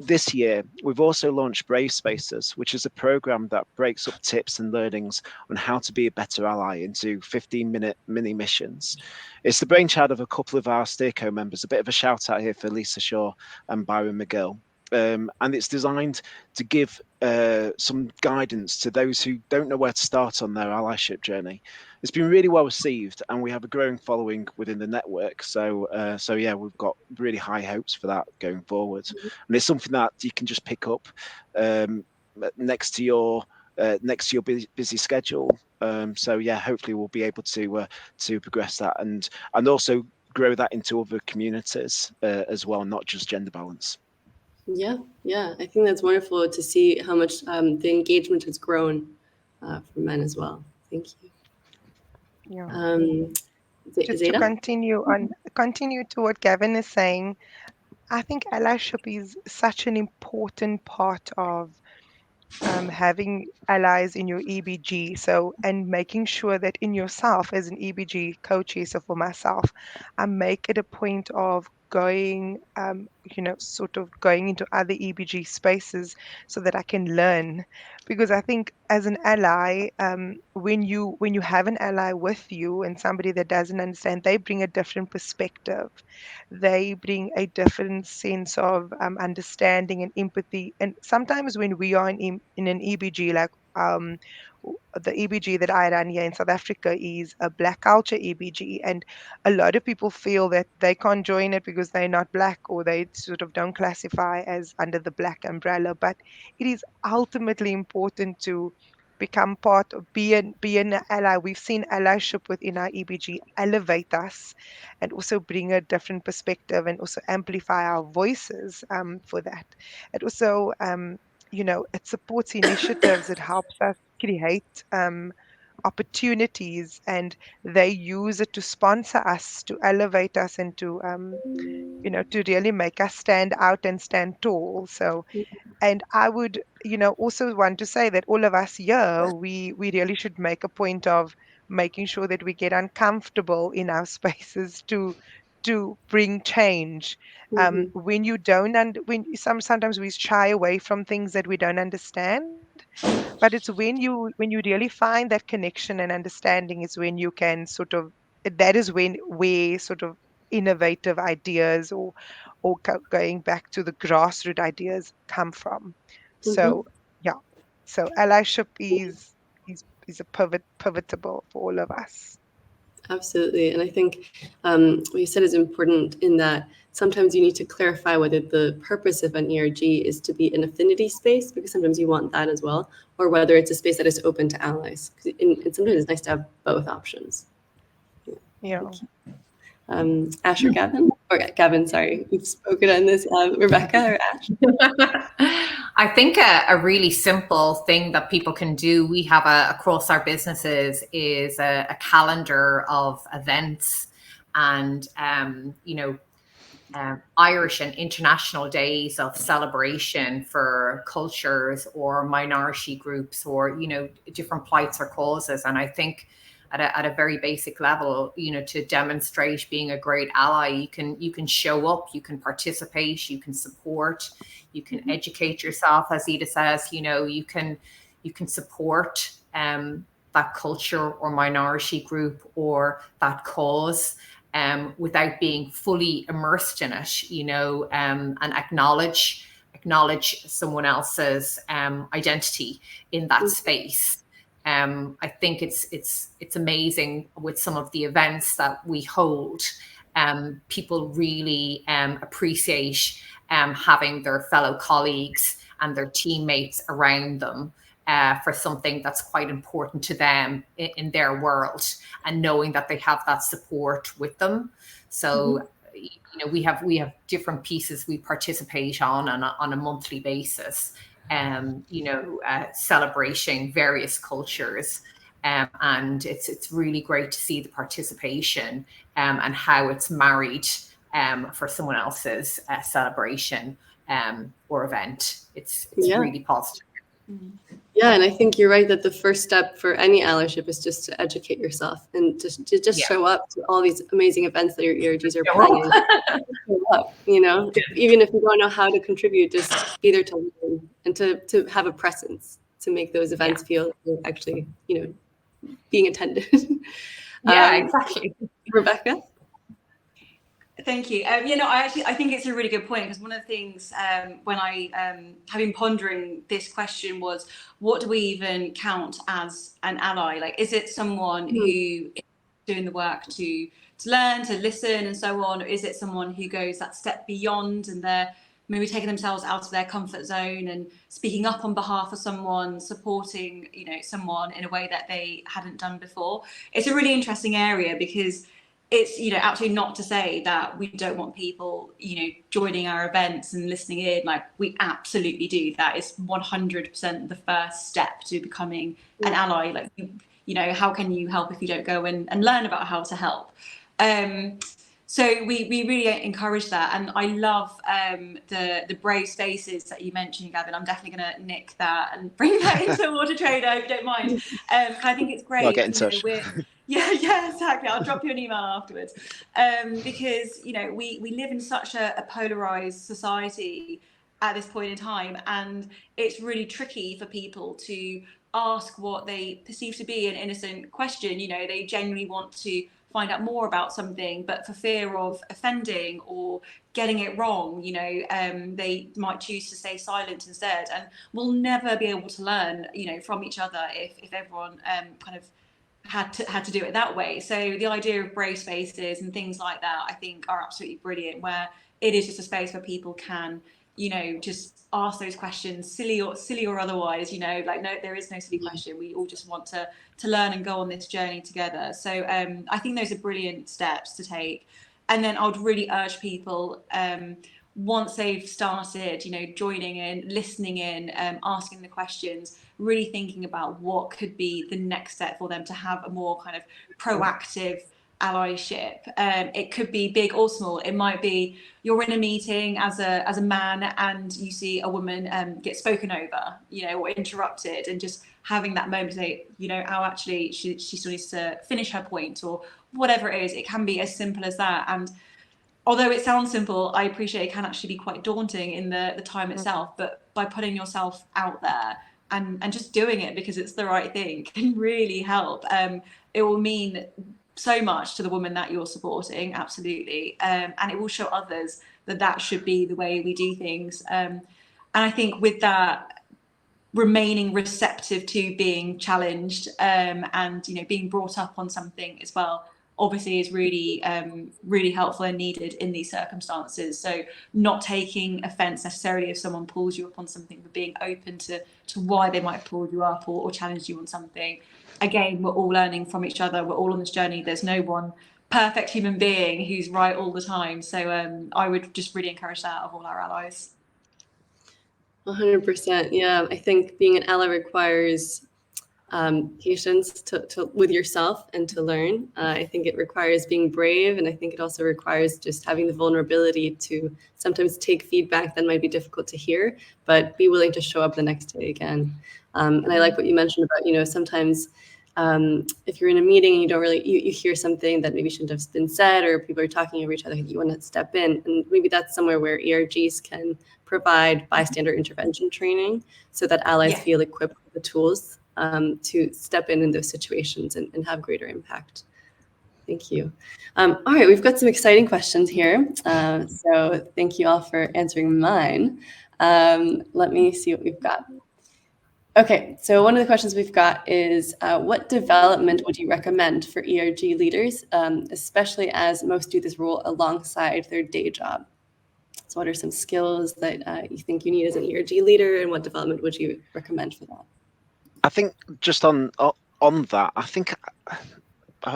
This year, we've also launched Brave Spaces, which is a program that breaks up tips and learnings on how to be a better ally into 15-minute mini missions. It's the brainchild of a couple of our Steerco members. A bit of a shout out here for Lisa Shaw and Byron McGill. And it's designed to give some guidance to those who don't know where to start on their allyship journey. It's been really well received, and we have a growing following within the network. So yeah, we've got really high hopes for that going forward. And it's something that you can just pick up next to your busy schedule. So yeah, hopefully we'll be able to progress that and also grow that into other communities as well, not just gender balance. Yeah, I think that's wonderful to see how much the engagement has grown for men as well. Thank you. Yeah. Just Zeta? to continue to what Gavin is saying, I think allyship is such an important part of having allies in your EBG. So, and making sure that in yourself as an EBG co-chair, so for myself, I make it a point of going, sort of going into other EBG spaces so that I can learn. Because I think as an ally, when you have an ally with you and somebody that doesn't understand, they bring a different perspective. They bring a different sense of understanding and empathy. And sometimes when we are in an EBG, like the EBG that I run here in South Africa is a Black culture EBG, and a lot of people feel that they can't join it because they're not Black, or they sort of don't classify as under the Black umbrella. But it is ultimately important to become part of, be an ally. We've seen allyship within our EBG elevate us and also bring a different perspective and also amplify our voices for that. It also, it supports initiatives. It helps us create opportunities, and they use it to sponsor us, to elevate us, and to really make us stand out and stand tall. So, and I would, also want to say that all of us here, we really should make a point of making sure that we get uncomfortable in our spaces to bring change. When you don't, and sometimes we shy away from things that we don't understand, but it's when you really find that connection and understanding is when you can sort of, that is when where sort of innovative ideas or going back to the grassroots ideas come from. So yeah, so allyship is a pivotable for all of us. Absolutely. And I think what you said is important in that sometimes you need to clarify whether the purpose of an ERG is to be an affinity space, because sometimes you want that as well, or whether it's a space that is open to allies. And sometimes it's nice to have both options. Yeah. Ash or Gavin? Or Gavin, sorry. We've spoken on this. Rebecca or Ash? I think a really simple thing that people can do, we have across our businesses, is a calendar of events and, Irish and international days of celebration for cultures or minority groups or, different plights or causes. And I think at a very basic level, to demonstrate being a great ally, you can show up, you can participate, you can support, you can educate yourself, as Ida says, you can support that culture or minority group or that cause without being fully immersed in it, and acknowledge someone else's identity in that space. I think it's amazing with some of the events that we hold. People really appreciate having their fellow colleagues and their teammates around them for something that's quite important to them in their world, and knowing that they have that support with them. So, we have different pieces we participate on a monthly basis. Celebrating various cultures. And it's really great to see the participation and how it's married for someone else's celebration or event. It's really positive. Yeah, and I think you're right that the first step for any allyship is just to educate yourself and to show up to all these amazing events that your ERGs are planning. Show up, even if you don't know how to contribute, just be there to learn and to have a presence to make those events feel actually, being attended. Exactly. Rebecca? Thank you. I think it's a really good point, because one of the things when I have been pondering this question was, what do we even count as an ally? Like, is it someone who is doing the work to learn, to listen, and so on, or is it someone who goes that step beyond and they're maybe taking themselves out of their comfort zone and speaking up on behalf of someone, supporting someone in a way that they hadn't done before? It's a really interesting area, because it's absolutely not to say that we don't want people joining our events and listening in. Like, we absolutely do. That is 100% the first step to becoming an ally. Like, how can you help if you don't go and learn about how to help? So we really encourage that, and I love the brave spaces that you mentioned, Gavin. I'm definitely going to nick that and bring that into Water Trader if you don't mind. I think it's great. Well, get in touch. Yeah, exactly. I'll drop you an email afterwards, because we live in such a polarized society at this point in time, and it's really tricky for people to ask what they perceive to be an innocent question. They genuinely want to find out more about something, but for fear of offending or getting it wrong, they might choose to stay silent instead. And we'll never be able to learn, from each other if everyone kind of had to do it that way. So the idea of brave spaces and things like that, I think, are absolutely brilliant, where it is just a space where people can, just ask those questions, silly or otherwise. No, there is no silly question. We all just want to learn and go on this journey together. So I think those are brilliant steps to take. And then I would really urge people, once they've started, joining in, listening in, asking the questions, really thinking about what could be the next step for them to have a more kind of proactive allyship. It could be big or small. It might be you're in a meeting as a man and you see a woman get spoken over, or interrupted, and just having that moment to say, actually she still needs to finish her point, or whatever it is. It can be as simple as that. And although it sounds simple, I appreciate it can actually be quite daunting in the time itself. But by putting yourself out there and just doing it because it's the right thing can really help. It will mean so much to the woman that you're supporting, absolutely, and it will show others that should be the way we do things. And I think with that, remaining receptive to being challenged, and being brought up on something as well, obviously is really really helpful and needed in these circumstances. So not taking offense necessarily if someone pulls you up on something, but being open to why they might pull you up or challenge you on something. Again, we're all learning from each other. We're all on this journey. There's no one perfect human being who's right all the time. So I would just really encourage that of all our allies. 100%. Yeah, I think being an ally requires patience with yourself and to learn. I think it requires being brave, and I think it also requires just having the vulnerability to sometimes take feedback that might be difficult to hear, but be willing to show up the next day again. And I like what you mentioned about, sometimes if you're in a meeting and you don't really, you hear something that maybe shouldn't have been said, or people are talking over each other, you want to step in, and maybe that's somewhere where ERGs can provide bystander intervention training so that allies feel equipped with the tools to step in those situations and have greater impact. Thank you. All right, we've got some exciting questions here. So thank you all for answering mine. Let me see what we've got. Okay, so one of the questions we've got is, what development would you recommend for ERG leaders, especially as most do this role alongside their day job? So what are some skills that you think you need as an ERG leader, and what development would you recommend for that? I think just on that, I think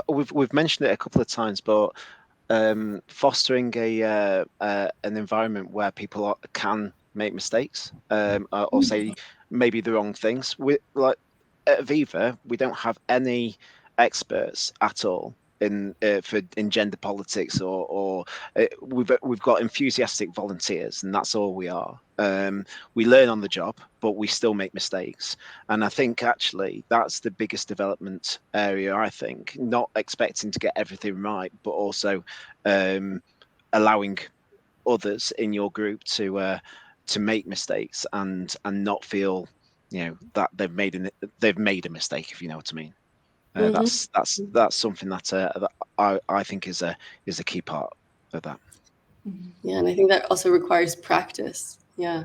we've mentioned it a couple of times, but fostering an environment where people can make mistakes, or say maybe the wrong things. Like at Aviva, we don't have any experts at all in gender politics, or we've got enthusiastic volunteers, and that's all we are. We learn on the job, but we still make mistakes. And I think actually that's the biggest development area. I think not expecting to get everything right, but also allowing others in your group to make mistakes and not feel that they've made a mistake, if you know what I mean. That's something that I think is a key part of that. Yeah, and I think that also requires practice. Yeah.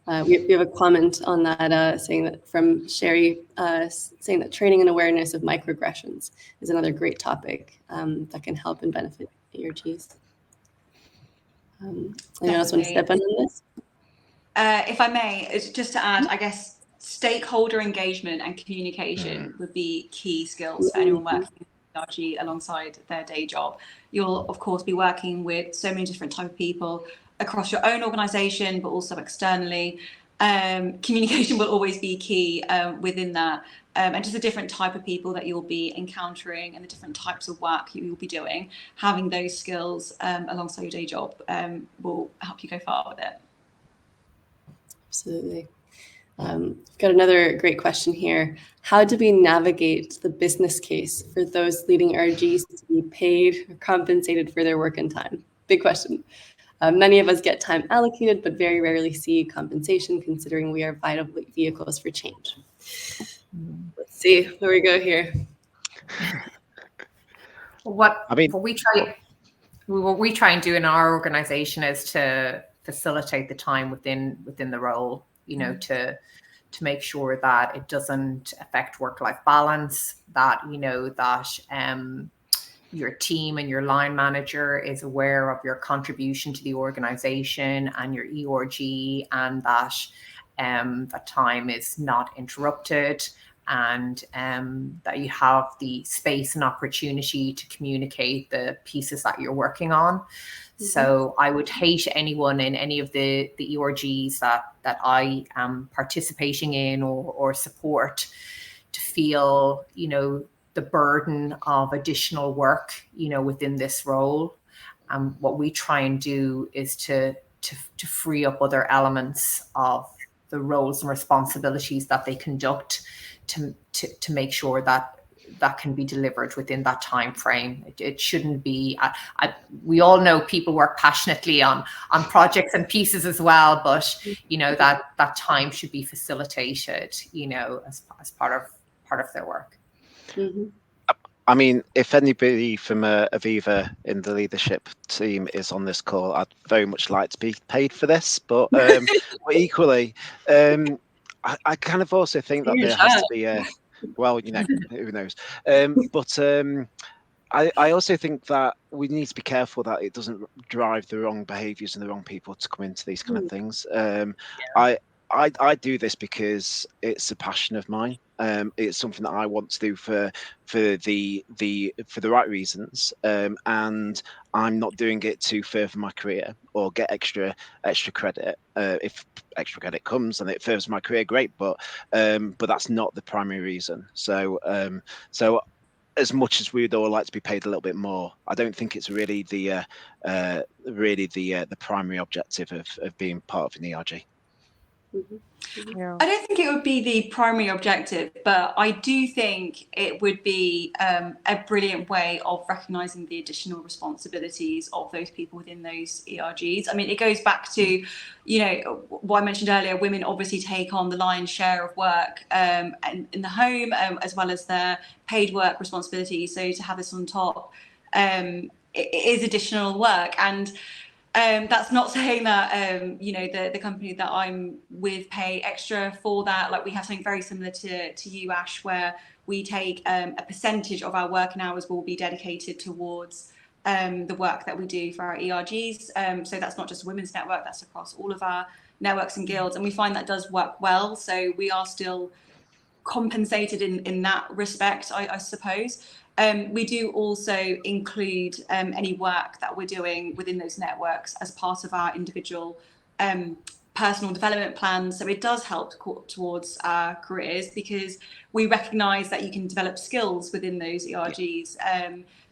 We have a comment on that saying that from Sherry, saying that training and awareness of microaggressions is another great topic that can help and benefit ERGs. Anyone else want to step in on this? If I may, just to add, I guess stakeholder engagement and communication would be key skills for anyone working in ERG alongside their day job. You'll, of course, be working with so many different types of people across your own organisation, but also externally. Communication will always be key within that. and just the different type of people that you'll be encountering and the different types of work you'll be doing, having those skills alongside your day job will help you go far with it. Absolutely. Got another great question here. How do we navigate the business case for those leading ERGs to be paid or compensated for their work and time? Big question. Many of us get time allocated, but very rarely see compensation, considering we are vital vehicles for change. Let's see where we go here. What we try and do in our organization is to facilitate the time within the role, to make sure that it doesn't affect work-life balance, that your team and your line manager is aware of your contribution to the organization and your ERG, and that that time is not interrupted, and that you have the space and opportunity to communicate the pieces that you're working on. So I would hate anyone in any of the ERGs that I am participating in or support to feel, the burden of additional work, within this role. What we try and do is to free up other elements of the roles and responsibilities that they conduct to make sure that can be delivered within that time frame. It shouldn't be. We all know people work passionately on projects and pieces as well, but that time should be facilitated, as part of their work. Mm-hmm. I mean, if anybody from Aviva in the leadership team is on this call, I'd very much like to be paid for this, but equally, I kind of also think that there has to be a, well, who knows? But I also think that we need to be careful that it doesn't drive the wrong behaviours and the wrong people to come into these kind of things. I do this because it's a passion of mine. It's something that I want to do for the right reasons, and I'm not doing it to further my career or get extra credit. If extra credit comes and it furthers my career, great. But that's not the primary reason. So as much as we'd all like to be paid a little bit more, I don't think it's really the primary objective of being part of an ERG. Mm-hmm. I don't think it would be the primary objective, but I do think it would be a brilliant way of recognising the additional responsibilities of those people within those ERGs. I mean, it goes back to, what I mentioned earlier. Women obviously take on the lion's share of work in the home, as well as their paid work responsibilities. So to have this on top, it is additional work. And that's not saying that the company that I'm with pay extra for that. Like, we have something very similar to you, Ash, where we take a percentage of our working hours will be dedicated towards the work that we do for our ERGs. So that's not just a women's network, that's across all of our networks and guilds, and we find that does work well. So we are still compensated in that respect, I suppose. We do also include any work that we're doing within those networks as part of our individual personal development plans. So it does help towards our careers, because we recognise that you can develop skills within those ERGs.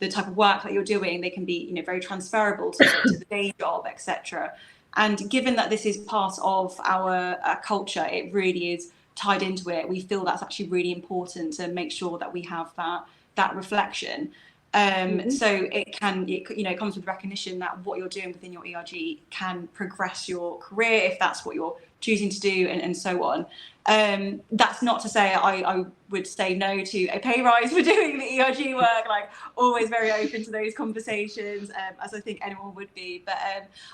The type of work that you're doing, they can be very transferable to the day job, etc. And given that this is part of our culture, it really is tied into it. We feel that's actually really important to make sure that we have that reflection. So it comes with recognition that what you're doing within your ERG can progress your career if that's what you're choosing to do, and so on. That's not to say I would say no to a pay rise for doing the ERG work. Like, always very open to those conversations, as I think anyone would be. But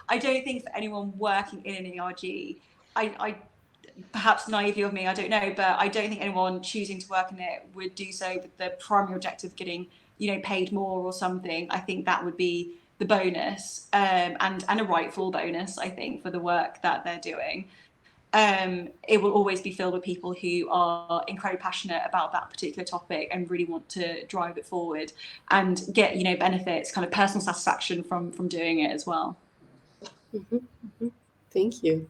I don't think for anyone working in an ERG, I perhaps naively of me, I don't know, but I don't think anyone choosing to work in it would do so with the primary objective of getting paid more or something. I think that would be the bonus, and a rightful bonus, I think, for the work that they're doing. It will always be filled with people who are incredibly passionate about that particular topic and really want to drive it forward and get benefits, kind of personal satisfaction from doing it as well. Mm-hmm. Mm-hmm. Thank you.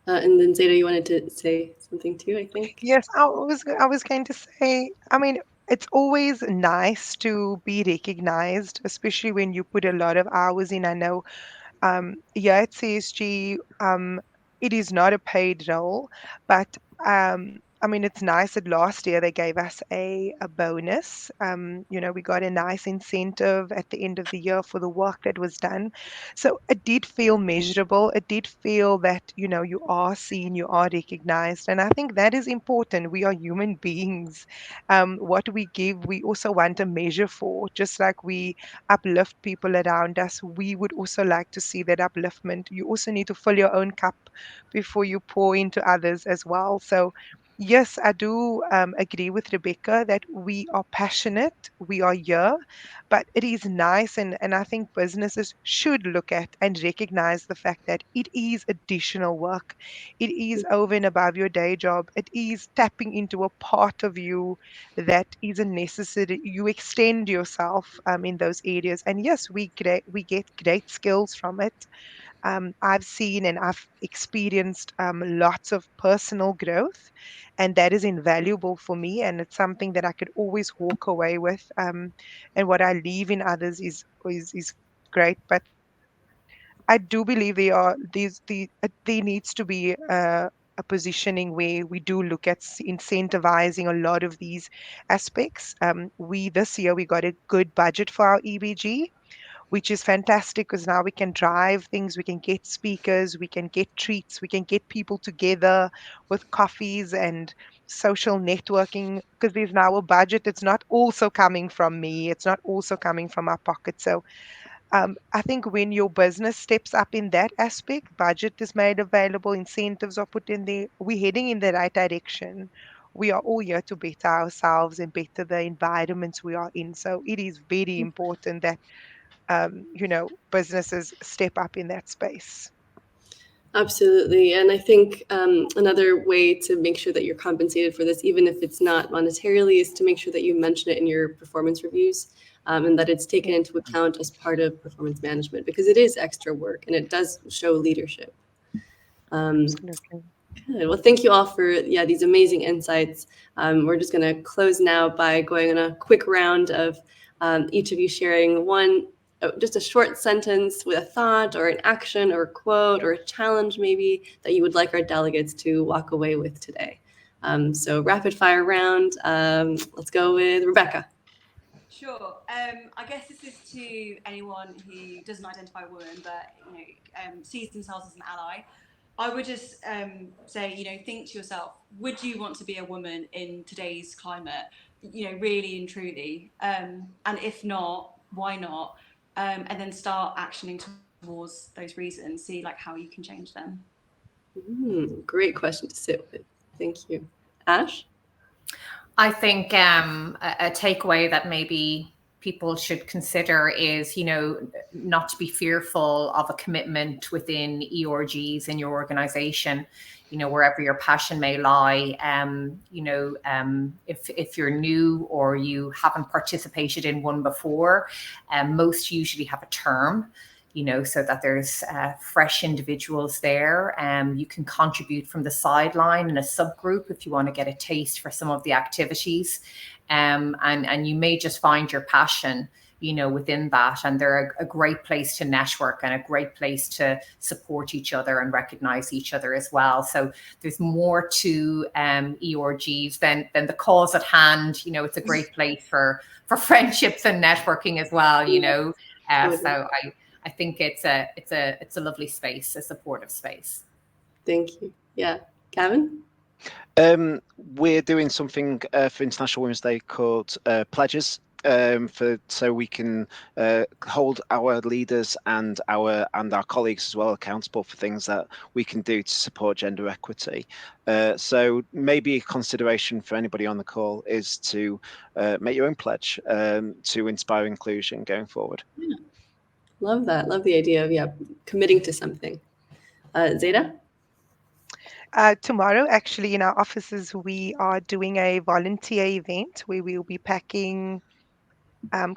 And then Zeta, you wanted to say something too, I think. Yes, I was going to say, I mean, it's always nice to be recognized, especially when you put a lot of hours in. I know yeah, at CSG, it is not a paid role, but I mean, it's nice that last year they gave us a bonus. We got a nice incentive at the end of the year for the work that was done. So it did feel measurable. It did feel that, you are seen, you are recognized. And I think that is important. We are human beings. What we give, we also want a measure for, just like we uplift people around us, we would also like to see that upliftment. You also need to fill your own cup before you pour into others as well. So, yes, I do agree with Rebecca that we are passionate, we are here, but it is nice, and I think businesses should look at and recognize the fact that it is additional work. It is over and above your day job. It is tapping into a part of you that isn't necessary. You extend yourself in those areas, and yes, we get great skills from it. I've seen and I've experienced lots of personal growth, and that is invaluable for me. And it's something that I could always walk away with. And what I leave in others is great. But I do believe there needs to be a positioning where we do look at incentivizing a lot of these aspects. We this year we got a good budget for our EBG, which is fantastic because now we can drive things, we can get speakers, we can get treats, we can get people together with coffees and social networking because there's now a budget. It's not also coming from me, it's not also coming from our pocket. So I think when your business steps up in that aspect, budget is made available, incentives are put in there, we're heading in the right direction. We are all here to better ourselves and better the environments we are in. So it is very important that businesses step up in that space. Absolutely. And I think another way to make sure that you're compensated for this, even if it's not monetarily, is to make sure that you mention it in your performance reviews and that it's taken into account as part of performance management because it is extra work and it does show leadership. Absolutely. Good. Well, thank you all for these amazing insights. We're just going to close now by going on a quick round of each of you sharing just a short sentence with a thought or an action or a quote or a challenge maybe that you would like our delegates to walk away with today. So rapid fire round. Let's go with Rebecca. Sure. I guess this is to anyone who doesn't identify a woman, but sees themselves as an ally. I would just say, think to yourself: would you want to be a woman in today's climate? Really and truly. And if not, why not? And then start actioning towards those reasons. See how you can change them. Great question to sit with. Thank you, Ash. I think a takeaway that maybe people should consider is, not to be fearful of a commitment within ERGs in your organization, wherever your passion may lie. If you're new or you haven't participated in one before, most usually have a term, so that there's fresh individuals there. You can contribute from the sideline in a subgroup if you want to get a taste for some of the activities. And you may just find your passion, within that. And they're a great place to network and a great place to support each other and recognize each other as well. So there's more to ERGs than the cause at hand. It's a great place for friendships and networking as well, So I think it's a lovely space, a supportive space. Thank you. Yeah, Gavin? We're doing something for International Women's Day called pledges, so we can hold our leaders and our colleagues as well accountable for things that we can do to support gender equity. So maybe a consideration for anybody on the call is to make your own pledge to inspire inclusion going forward. Yeah. Love that. Love the idea of committing to something. Zeta? Tomorrow, actually, in our offices, we are doing a volunteer event where we'll be packing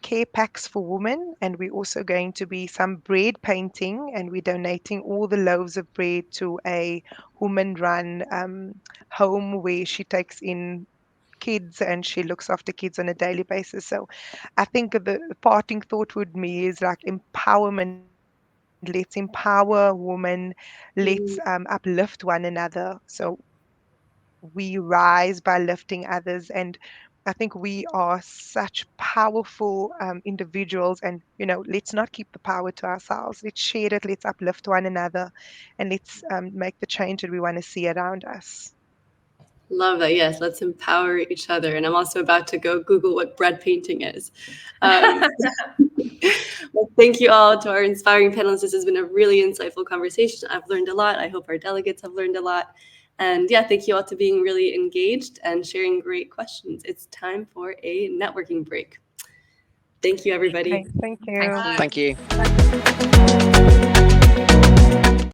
care packs for women, and we're also going to be some bread painting, and we're donating all the loaves of bread to a woman-run home where she takes in kids and she looks after kids on a daily basis. So I think the parting thought with me is like empowerment. Let's empower women. Let's uplift one another. So we rise by lifting others. And I think we are such powerful individuals. And, let's not keep the power to ourselves. Let's share it. Let's uplift one another. And let's make the change that we want to see around us. Love that. Yes, let's empower each other. And I'm also about to go Google what bread painting is. Well, thank you all to our inspiring panelists. This has been a really insightful conversation. I've learned a lot. I hope our delegates have learned a lot. And yeah, thank you all to being really engaged and sharing great questions. It's time for a networking break. Thank you, everybody. Okay, thank you. Thank you.